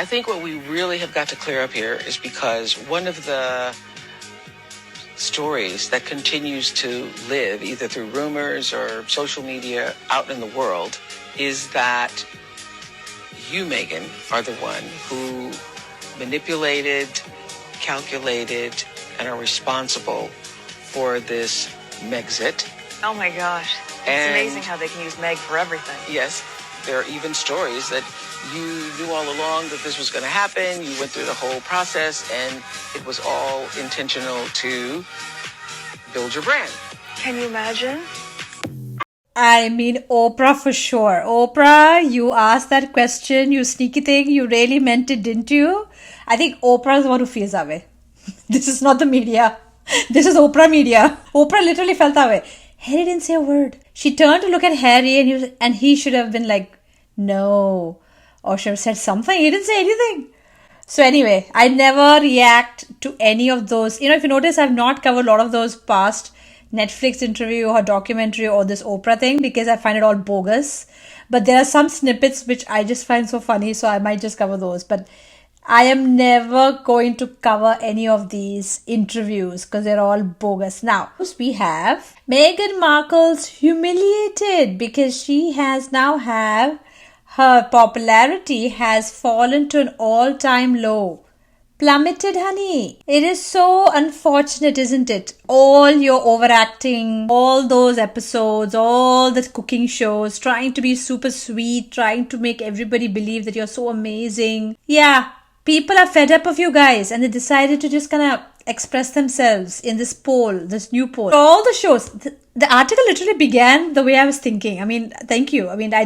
I think what we really have got to clear up here is because one of the stories that continues to live either through rumors or social media out in the world is that you, Meghan, are the one who manipulated, calculated, and are responsible for this Megxit. Oh my gosh. It's amazing how they can use Meg for everything. Yes. There are even stories that you knew all along that this was going to happen. You went through the whole process and it was all intentional to build your brand. Can you imagine? I mean, Oprah for sure. Oprah, you asked that question, you sneaky thing. You really meant it, didn't you? I think Oprah is the one who feels that way. This is not the media. This is Oprah media. Oprah literally felt that way. Harry didn't say a word. She turned to look at Harry and he should have been like, no. Or should have said something. He didn't say anything. So anyway, I never react to any of those. If you notice, I've not covered a lot of those past Netflix interview or documentary or this Oprah thing because I find it all bogus. But there are some snippets which I just find so funny, so I might just cover those. But I am never going to cover any of these interviews because they're all bogus. Now, we have Meghan Markle's humiliated because she has now her popularity has fallen to an all-time low. Plummeted, honey. It is so unfortunate, isn't it? All your overacting, all those episodes, all the cooking shows, trying to be super sweet, trying to make everybody believe that you're so amazing. Yeah, people are fed up of you guys and they decided to just kind of express themselves in this poll, this new poll. All the shows, the article literally began the way I was thinking. I mean, thank you. I mean, I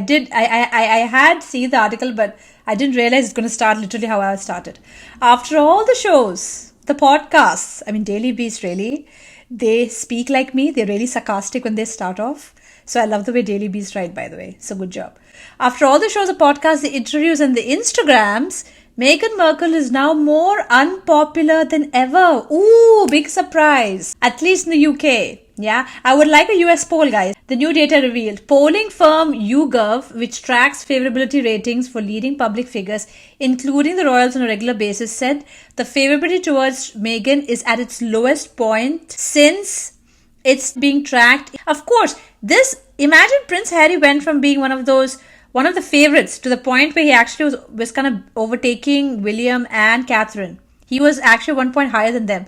had seen the article, but I didn't realize it's going to start literally how I started. After all the shows, the podcasts, I mean, Daily Beast really, they speak like me. They're really sarcastic when they start off. So I love the way Daily Beast write, by the way. So good job. After all the shows, the podcasts, the interviews, and the Instagrams, Meghan Markle is now more unpopular than ever. Ooh, big surprise. At least in the UK. Yeah, I would like a US poll, guys. The new data revealed. Polling firm YouGov, which tracks favorability ratings for leading public figures, including the royals on a regular basis, said the favorability towards Meghan is at its lowest point since it's being tracked. Of course, imagine Prince Harry went from being one of the favorites to the point where he actually was kind of overtaking William and Catherine. He was actually 1 point higher than them.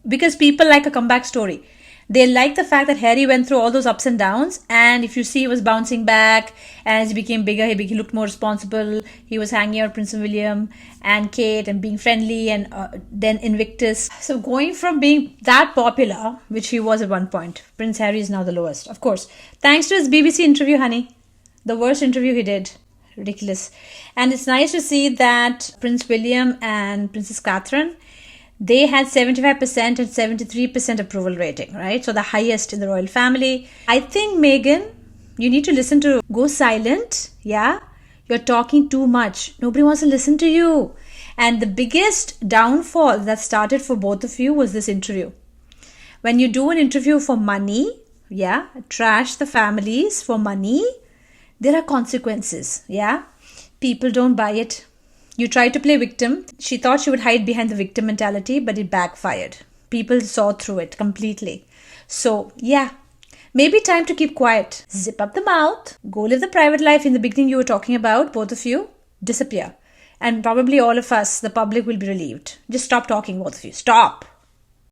Because people like a comeback story. They like the fact that Harry went through all those ups and downs, and if you see, he was bouncing back, and as he became bigger, he looked more responsible. He was hanging out with Prince William and Kate and being friendly, and then Invictus. So going from being that popular, which he was at one point, Prince Harry is now the lowest. Of course, thanks to his BBC interview, honey. The worst interview he did. Ridiculous. And it's nice to see that Prince William and Princess Catherine, they had 75% and 73% approval rating, right? So the highest in the royal family. I think, Meghan, you need to listen to Go Silent. Yeah? You're talking too much. Nobody wants to listen to you. And the biggest downfall that started for both of you was this interview. When you do an interview for money, yeah, trash the families for money, there are consequences, yeah? People don't buy it. You tried to play victim. She thought she would hide behind the victim mentality, but it backfired. People saw through it completely. So, yeah, maybe time to keep quiet. Zip up the mouth. Go live the private life in the beginning you were talking about, both of you. Disappear. And probably all of us, the public, will be relieved. Just stop talking, both of you. Stop.